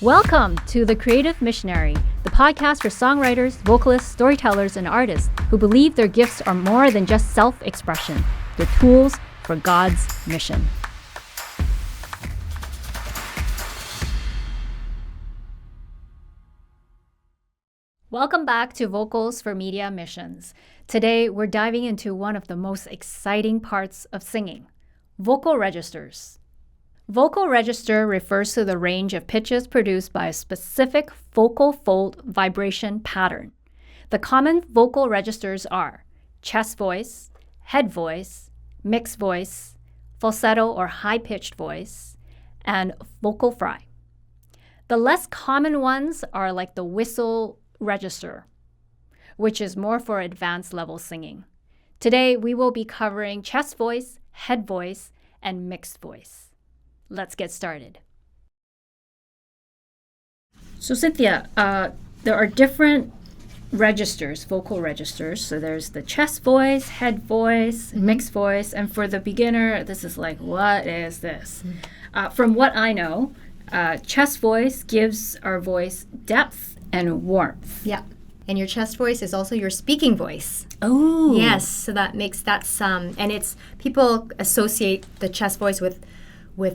Welcome to The Creative Missionary, the podcast for songwriters, vocalists, storytellers, and artists who believe their gifts are more than just self-expression. They're tools for God's mission. Welcome back to Vocals for Media Missions. Today, we're diving into one of the most exciting parts of singing, vocal registers. Vocal register refers to the range of pitches produced by a specific vocal fold vibration pattern. The common vocal registers are chest voice, head voice, mixed voice, falsetto or high-pitched voice, and vocal fry. The less common ones are like the whistle register, which is more for advanced level singing. Today, we will be covering chest voice, head voice, and mixed voice. Let's get started. So Cynthia, there are different registers, vocal registers. So there's the chest voice, head voice, mixed voice. And for the beginner, this is like, what is this? From what I know, chest voice gives our voice depth and warmth. Yeah. And your chest voice is also your speaking voice. Oh. Yes. So that makes and it's, people associate the chest voice with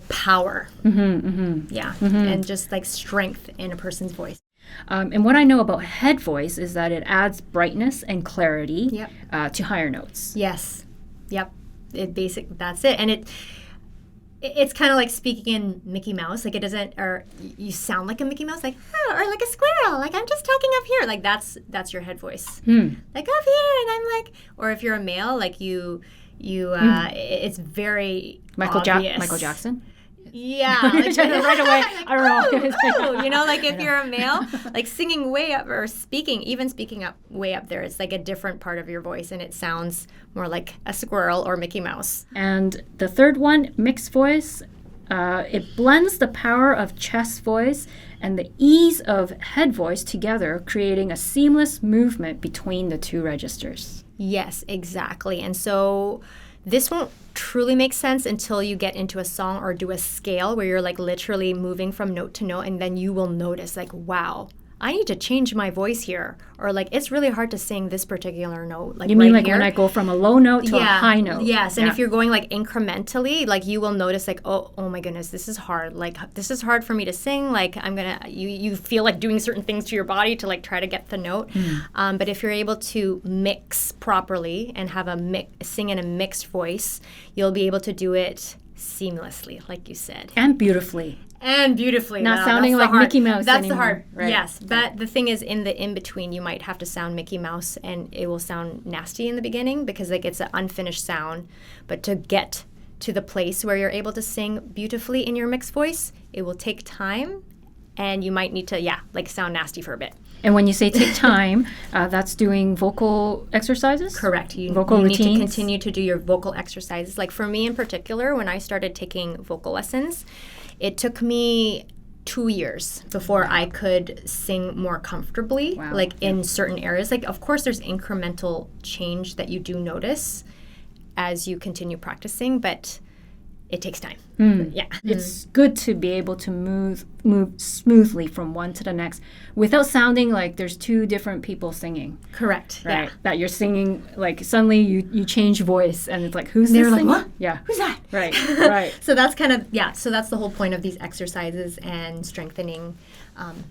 power. Yeah. And just like strength in a person's voice. And what I know about head voice is that it adds brightness and clarity to higher notes. Yes. Yep. That's it. And it's kind of like speaking in Mickey Mouse. Like it doesn't, or you sound like a Mickey Mouse, like, oh, or like a squirrel. Like I'm just talking up here. Like that's your head voice. Like up here. And I'm like, or if you're a male, like it's very Michael obvious. Jackson? Yeah. Like, right away. I don't know. You know, like if you're a male, like singing way up or even speaking up way up there, it's like a different part of your voice and it sounds more like a squirrel or Mickey Mouse. And the third one, mixed voice, it blends the power of chest voice and the ease of head voice together, creating a seamless movement between the two registers. Yes, exactly. And so this won't truly make sense until you get into a song or do a scale where you're like literally moving from note to note, and then you will notice like, wow, I need to change my voice here, or like it's really hard to sing this particular note. Like you mean right like here. when I go from a low note to a high note? Yes, and if you're going like incrementally, like you will notice like, oh my goodness, this is hard. Like this is hard for me to sing. Like you feel like doing certain things to your body to like try to get the note. But if you're able to mix properly and have sing in a mixed voice, you'll be able to do it seamlessly, like you said. And beautifully. Not sounding like Mickey Mouse That's anymore. the hard, right. Yes. But the thing is, in the in-between, you might have to sound Mickey Mouse, and it will sound nasty in the beginning because like it's an unfinished sound. But to get to the place where you're able to sing beautifully in your mixed voice, it will take time, and you might need to, like sound nasty for a bit. And when you say take time, that's doing vocal exercises? Correct. You routines? Need to continue to do your vocal exercises. Like for me in particular, when I started taking vocal lessons, it took me 2 years before I could sing more comfortably, in certain areas. Like, of course, there's incremental change that you do notice as you continue practicing, but it takes time. It's good to be able to move smoothly from one to the next without sounding like there's two different people singing. Correct. Right. Yeah. That you're singing, like suddenly you change voice and it's like, who's this singing? Like, what? Yeah. Who's that? Right. So that's so that's the whole point of these exercises and strengthening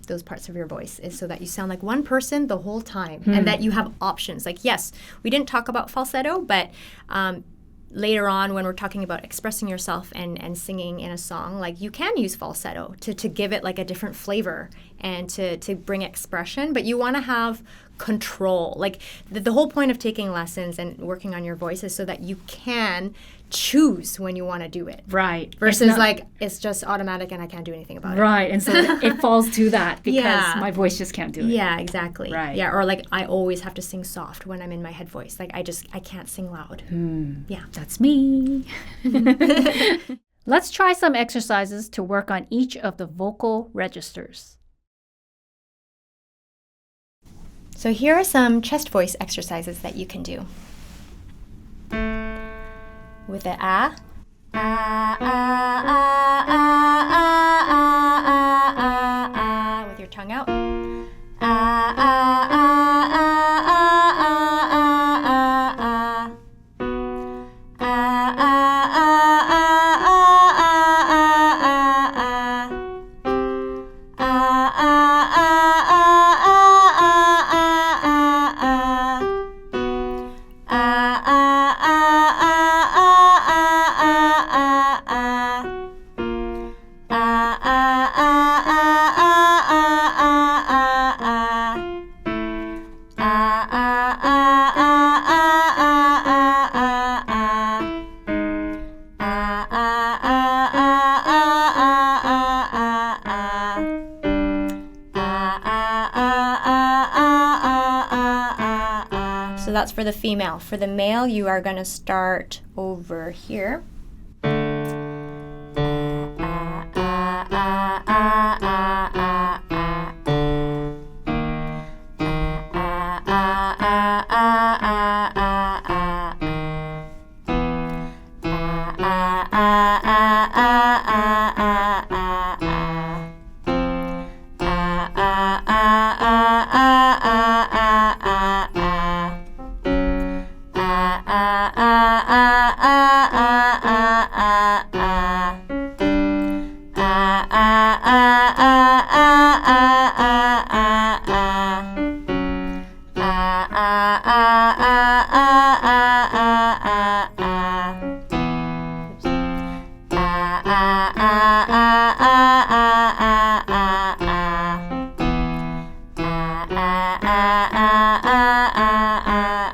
those parts of your voice, is so that you sound like one person the whole time and that you have options. Like, yes, we didn't talk about falsetto, but later on when we're talking about expressing yourself and singing in a song, like you can use falsetto to give it like a different flavor and to bring expression, but you want to have control. Like the whole point of taking lessons and working on your voice is so that you can choose when you want to do it. Right. Versus it's just automatic and I can't do anything about it. Right. And so it falls to that because my voice just can't do it. Yeah, exactly. Right. Yeah, or like I always have to sing soft when I'm in my head voice. Like I can't sing loud. Yeah. That's me. Let's try some exercises to work on each of the vocal registers. So here are some chest voice exercises that you can do. With the ah, ah, ah, ah, ah, ah, ah, ah, ah, tongue out. Ah, ah, ah, ah, ah, ah, ah, ah, ah. Ah, ah, ah, ah, ah, ah, ah, ah. Ah, ah, ah, ah, ah, ah, ah, ah. Ah, ah, ah, ah, ah, ah, ah, ah. Ah, ah, ah, ah, ah, ah, ah, ah. Ah, ah, ah, ah, ah, ah, ah, ah. Ah, ah, ah, ah, ah, ah, ah, ah. Ah, ah, ah, ah, ah, ah, ah. So that's for the female. For the male, you are going to start over here. Ah, ah, ah, ah, ah, ah, ah. Ah, ah, ah, ah, ah, ah, ah. Ah, ah, ah, ah, ah, ah, ah, ah. Ah, ah, ah, ah, ah, ah, ah, ah. Ah, ah, ah, ah, ah, ah, ah, ah, ah. Ah, ah, ah, ah, ah, ah, ah, ah, ah. Ah, ah, ah, ah, ah, ah, ah, ah, ah. Ah, ah, ah, ah, ah, ah, ah, ah, ah. Ah, ah,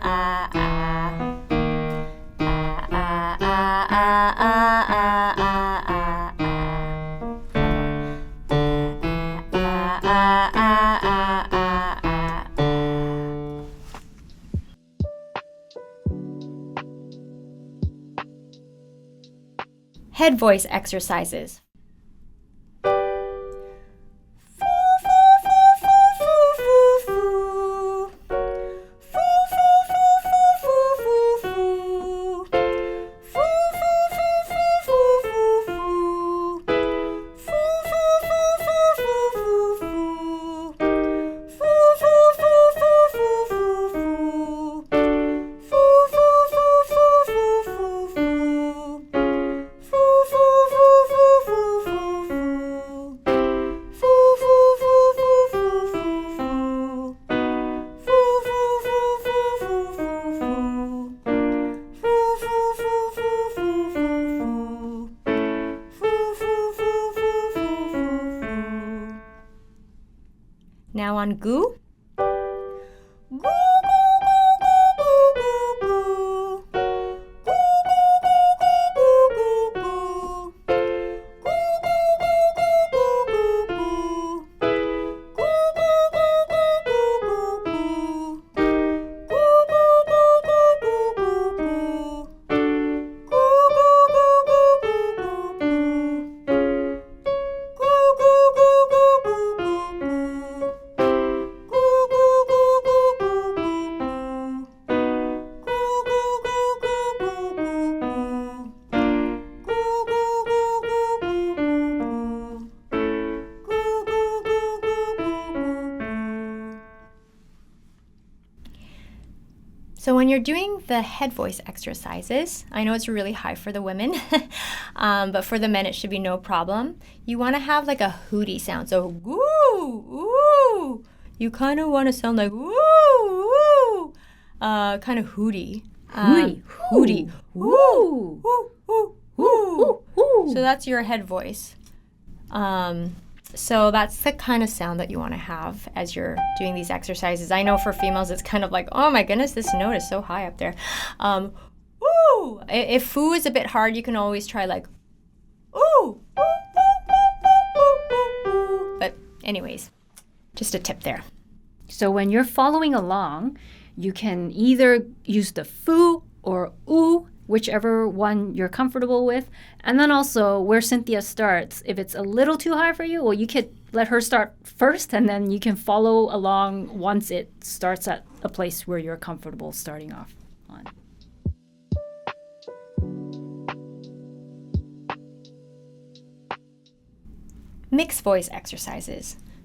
ah, ah, ah, ah, ah, ah, ah. Ah, ah, ah, ah, ah, ah, ah, Head voice exercises. Now on goo. So when you're doing the head voice exercises, I know it's really high for the women, but for the men it should be no problem. You want to have like a hooty sound. So woo, ooh. You kind of want to sound like woo, woo, kind of hooty. Hooty. Woo, woo, woo, woo. So that's your head voice. So that's the kind of sound that you want to have as you're doing these exercises. I know for females it's kind of like, oh my goodness, this note is so high up there. Woo! If foo is a bit hard, you can always try like, ooh! But anyways, just a tip there. So when you're following along, you can either use the foo or ooh, whichever one you're comfortable with. And then also where Cynthia starts, if it's a little too high for you, well, you could let her start first and then you can follow along once it starts at a place where you're comfortable starting off on. Mixed voice exercises.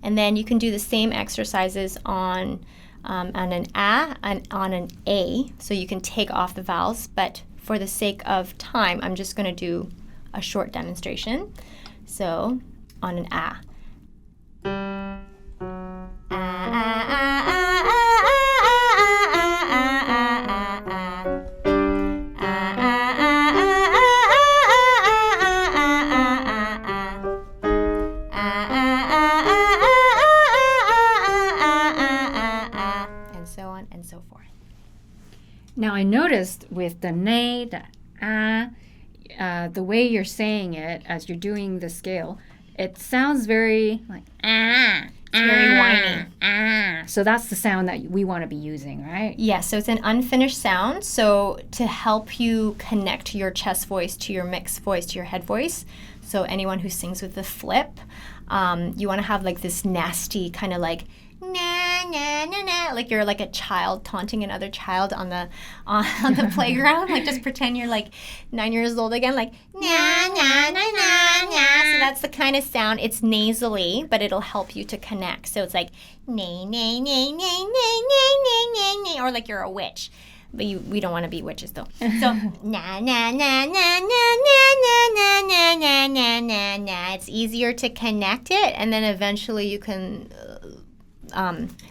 And then you can do the same exercises on an A and on an A. So you can take off the vowels, but for the sake of time, I'm just going to do a short demonstration. So on an A. And so forth. Now I noticed with the ne, the the way you're saying it as you're doing the scale, it sounds very like It's very whiny. So that's the sound that we want to be using, right? Yes, so it's an unfinished sound. So to help you connect your chest voice to your mixed voice, to your head voice, so anyone who sings with the flip, you want to have like this nasty kind of like na na na na, like you're like a child taunting another child on the playground. Like just pretend you're like 9 years old again, like na na na na na. So that's the kind of sound. It's nasally, but it'll help you to connect. So it's like nay nay nay nay nay nay nay nay nay, or like you're a witch. But we don't want to be witches though. So na na na na na na na na na na na na. It's easier to connect it, and then eventually you can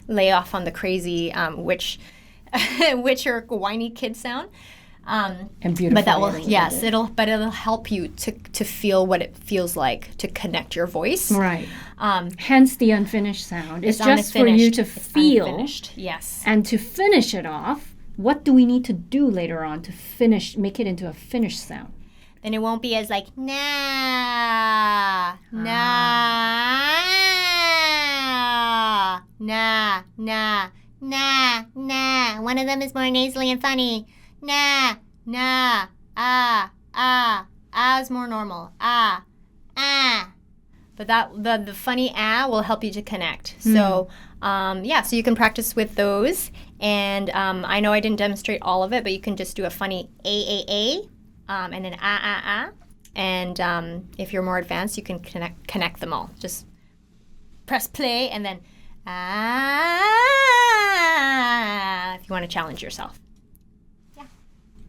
lay off on the crazy witch or whiny kid sound. And beautiful. But that will it'll help you to feel what it feels like to connect your voice. Right. Hence the unfinished sound. It's just for you to feel. Unfinished. Yes. And to finish it off, what do we need to do later on to make it into a finished sound? Then it won't be as like na na na na na na. One of them is more nasally and funny. Na na ah. Is more normal. Ah. But that the funny will help you to connect. So So you can practice with those. And I know I didn't demonstrate all of it, but you can just do a funny A, and then ah. And if you're more advanced, you can connect them all. Just press play and then ah, if you want to challenge yourself. Yeah.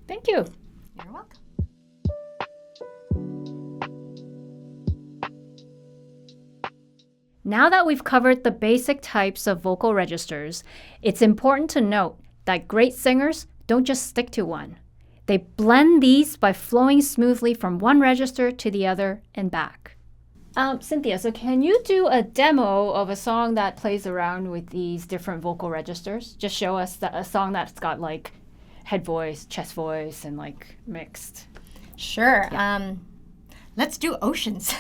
Thank you. You're welcome. Now that we've covered the basic types of vocal registers, it's important to note that great singers don't just stick to one. They blend these by flowing smoothly from one register to the other and back. Cynthia, so can you do a demo of a song that plays around with these different vocal registers? Just show us a song that's got like head voice, chest voice, and like mixed. Sure. Yeah. Let's do Oceans.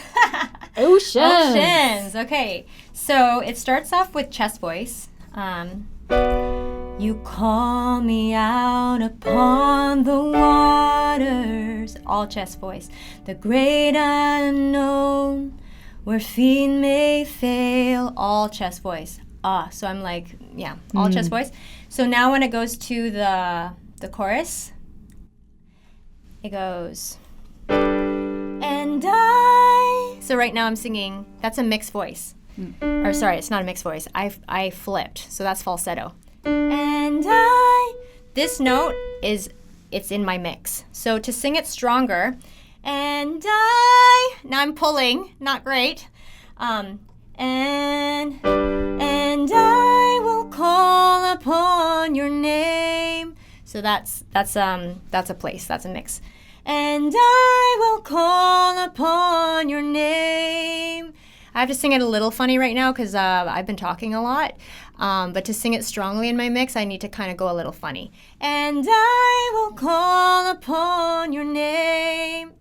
Oceans. Okay. So it starts off with chest voice. You call me out upon the waters. All chest voice. The great unknown, where feet may fail. All chest voice. So I'm like, all chest voice. So now when it goes to the chorus, it goes, and I. So right now I'm singing, that's a mixed voice. Or sorry, it's not a mixed voice. I flipped. So that's falsetto. And I. This note it's in my mix. So to sing it stronger, and I. Now I'm pulling, not great. And I will call upon your name. So that's a place. That's a mix. And I will call upon your name. I have to sing it a little funny right now because I've been talking a lot. But to sing it strongly in my mix, I need to kind of go a little funny. And I will call upon your name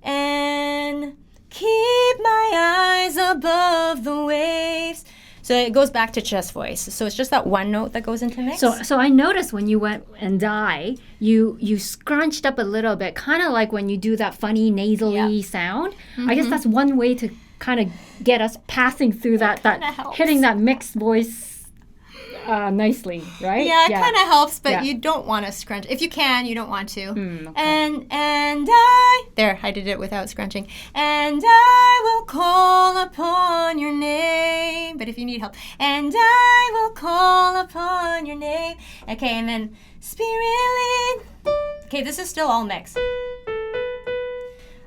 and keep my eyes above the waves. So it goes back to chest voice. So it's just that one note that goes into mix. So I noticed when you went and I, you scrunched up a little bit, kind of like when you do that funny nasally sound. Mm-hmm. I guess that's one way to kind of get us passing through that hitting that mixed voice nicely, right? Yeah, it kind of helps, but you don't want to scrunch. If you can, you don't want to. Okay. And I did it without scrunching. And I will call upon your name. But if you need help, and I will call upon your name. Okay, and then Spirit lead. Okay, this is still all mixed.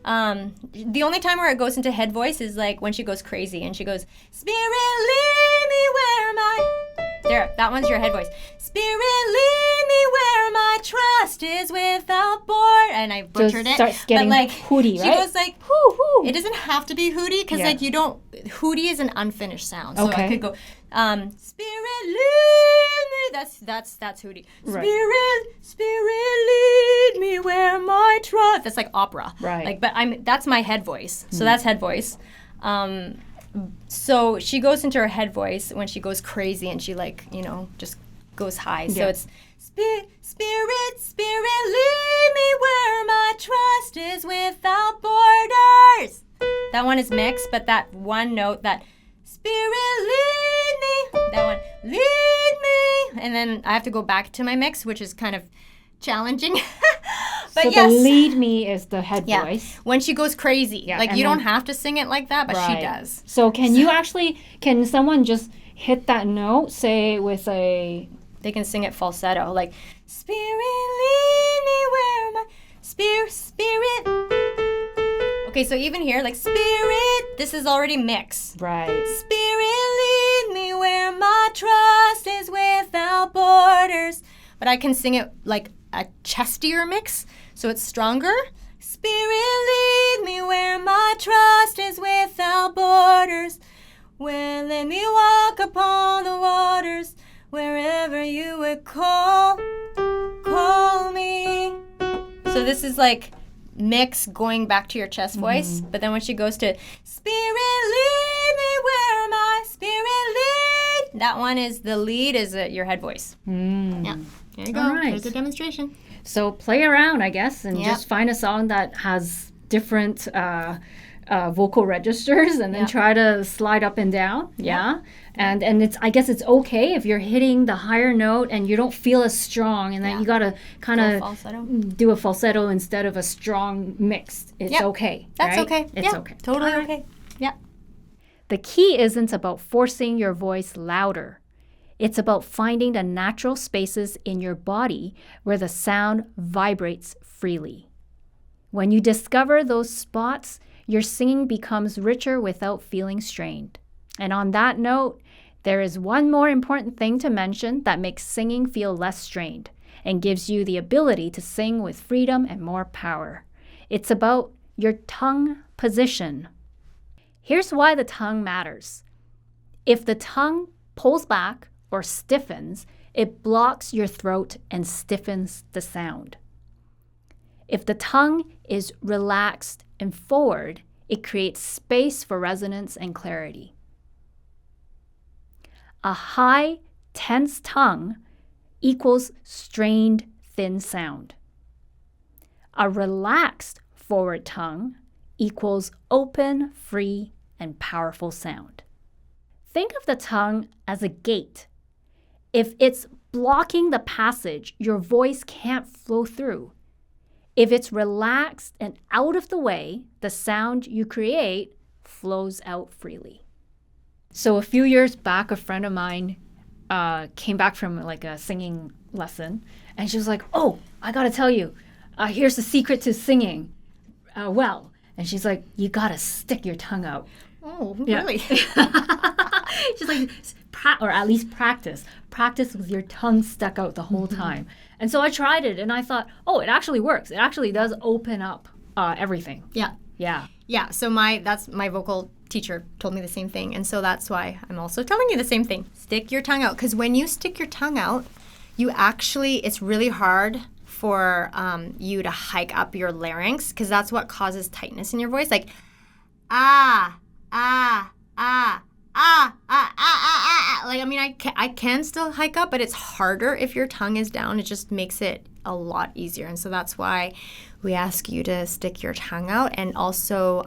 The only time where it goes into head voice is like when she goes crazy and she goes, Spirit lead me where my... There, that one's your head voice. Spirit lead me where my trust is without board. And I butchered it. Starts getting but like, hooty, right? She goes like, hoo, hoo. It doesn't have to be hooty because like you don't, hooty is an unfinished sound. So I could go, Spirit lead me. That's hooty. Right. Spirit lead me where my trust. That's like opera. Right. Like, but that's my head voice. So that's head voice. So she goes into her head voice when she goes crazy and she just goes high. So it's Spirit lead me where my trust is without borders. That one is mixed, but that one note, that Spirit lead me, that one, lead me. And then I have to go back to my mix, which is kind of challenging. But so the lead me is the head voice. When she goes crazy. You don't have to sing it like that, but she does. So can someone just hit that note, say with a... They can sing it falsetto, like, Spirit lead me where my spirit. Okay, so even here, like, Spirit, this is already mixed. Right. Spirit lead me where my trust is without borders. But I can sing it like a chestier mix, so it's stronger. Spirit lead me where my trust is without borders. Where let me walk upon the waters, wherever you would call me. So this is like mix going back to your chest voice, but then when she goes to Spirit lead me where my spirit lead, that one is the lead is your head voice. Yeah. There you go. All right. There's a demonstration. So play around, I guess, and just find a song that has different vocal registers and then try to slide up and down. Yeah. And it's, I guess it's okay if you're hitting the higher note and you don't feel as strong, and then you got to kind of do a falsetto instead of a strong mix. It's okay. That's right? okay. It's okay. Totally okay. Yeah. The key isn't about forcing your voice louder. It's about finding the natural spaces in your body where the sound vibrates freely. When you discover those spots, your singing becomes richer without feeling strained. And on that note, there is one more important thing to mention that makes singing feel less strained and gives you the ability to sing with freedom and more power. It's about your tongue position. Here's why the tongue matters. If the tongue pulls back or stiffens, it blocks your throat and stiffens the sound. If the tongue is relaxed and forward, it creates space for resonance and clarity. A high, tense tongue equals strained, thin sound. A relaxed, forward tongue equals open, free, and powerful sound. Think of the tongue as a gate. If it's blocking the passage, your voice can't flow through. If it's relaxed and out of the way, the sound you create flows out freely. So a few years back, a friend of mine came back from like a singing lesson, and she was like, "Oh, I gotta tell you, here's the secret to singing well." And she's like, "You gotta stick your tongue out." Oh, really? She's like, or at least practice with your tongue stuck out the whole time. And so I tried it, and I thought, oh, it actually works. It actually does open up everything. Yeah. So that's my vocal teacher told me the same thing, and so that's why I'm also telling you the same thing. Stick your tongue out, because when you stick your tongue out, it's really hard for you to hike up your larynx, because that's what causes tightness in your voice, like like, I mean, I can still hike up, but it's harder if your tongue is down. It just makes it a lot easier. And so that's why we ask you to stick your tongue out. And also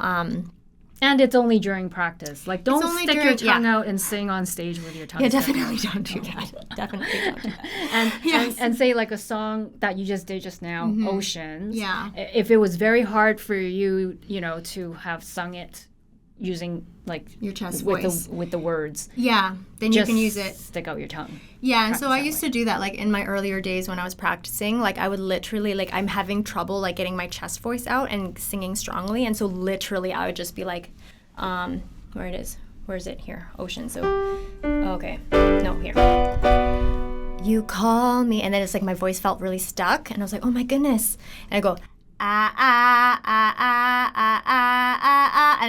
and it's only during practice. Like, don't stick your tongue out and sing on stage with your tongue. Yeah, definitely don't do that. Definitely don't do that. And say like a song that you just did just now, Oceans. Yeah. If it was very hard for you, to have sung it using like your chest voice with the words, then you can use it. Stick out your tongue. And so I used to do that, like in my earlier days when I was practicing. Like I would literally, like, I'm having trouble like getting my chest voice out and singing strongly, and so literally I would just be like, where is it here? Ocean. So okay, no, here. You call me, and then it's like my voice felt really stuck, and I was like, oh my goodness, and I go, and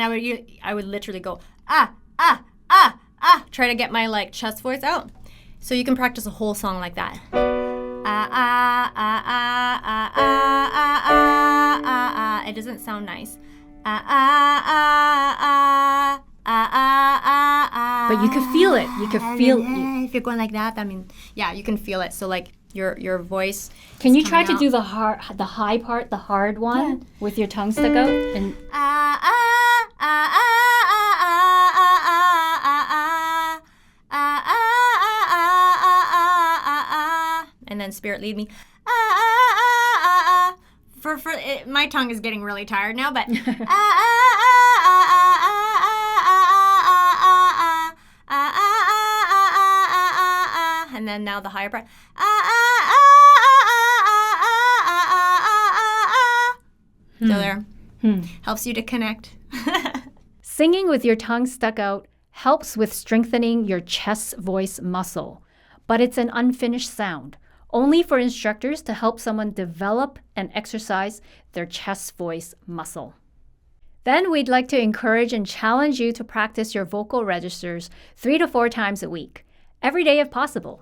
I would literally go try to get my like chest voice out. So you can practice a whole song like that. It doesn't sound nice. But you can feel it. You can feel it. If you're going like that, I mean, yeah, you can feel it. So like your voice. Can you try to do the high part, the hard one, with your tongue stuck out? And and then Spirit lead me. My tongue is getting really tired now, but and then now the higher part. So there. Helps you to connect. Singing with your tongue stuck out helps with strengthening your chest voice muscle, but it's an unfinished sound, only for instructors to help someone develop and exercise their chest voice muscle. Then we'd like to encourage and challenge you to practice your vocal registers 3 to 4 times a week, every day if possible.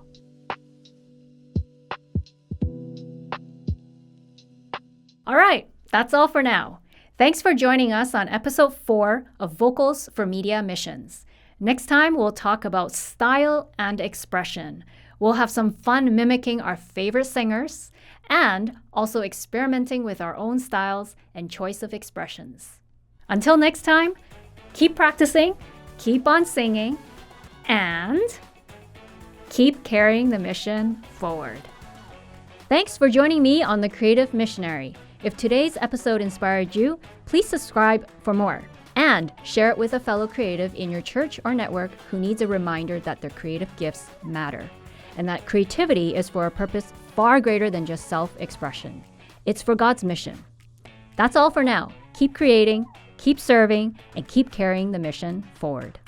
All right, that's all for now. Thanks for joining us on episode 4 of Vocals for Media Missions. Next time, we'll talk about style and expression. We'll have some fun mimicking our favorite singers and also experimenting with our own styles and choice of expressions. Until next time, keep practicing, keep on singing, and keep carrying the mission forward. Thanks for joining me on The Creative Missionary. If today's episode inspired you, please subscribe for more and share it with a fellow creative in your church or network who needs a reminder that their creative gifts matter and that creativity is for a purpose far greater than just self-expression. It's for God's mission. That's all for now. Keep creating, keep serving, and keep carrying the mission forward.